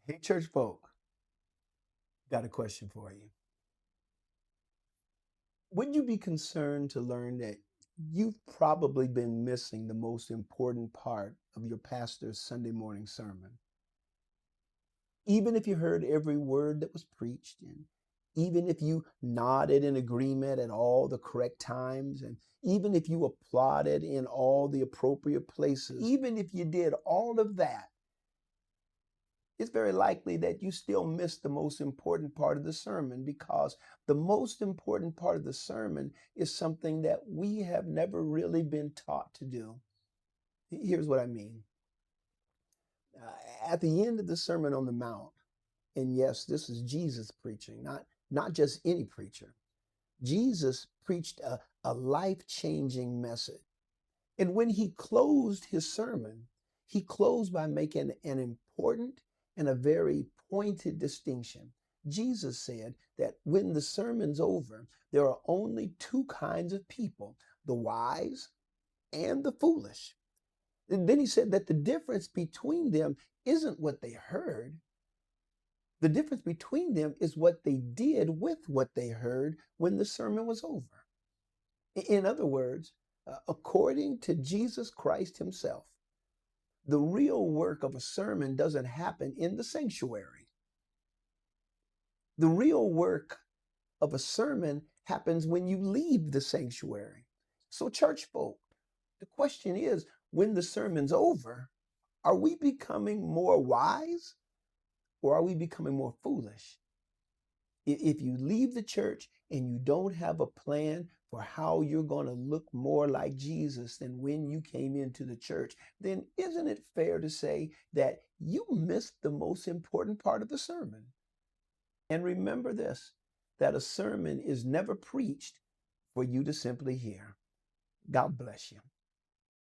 Hey, church folk, got a question for you. Would you be concerned to learn that you've probably been missing the most important part of your pastor's Sunday morning sermon? Even if you heard every word that was preached, and even if you nodded in agreement at all the correct times, and even if you applauded in all the appropriate places, even if you did all of that, it's very likely that you still missed the most important part of the sermon, because the most important part of the sermon is something that we have never really been taught to do. Here's what I mean. At the end of the Sermon on the Mount, and yes, this is Jesus preaching, not just any preacher. Jesus preached a life-changing message. And when he closed his sermon, he closed by making an important and a very pointed distinction. Jesus said that when the sermon's over, there are only two kinds of people, the wise and the foolish. And then he said that the difference between them isn't what they heard. The difference between them is what they did with what they heard when the sermon was over. In other words, according to Jesus Christ himself, the real work of a sermon doesn't happen in the sanctuary. The real work of a sermon happens when you leave the sanctuary. So, church folk, the question is, when the sermon's over, are we becoming more wise or are we becoming more foolish? If you leave the church and you don't have a plan for how you're going to look more like Jesus than when you came into the church, then isn't it fair to say that you missed the most important part of the sermon? And remember this, that a sermon is never preached for you to simply hear. God bless you.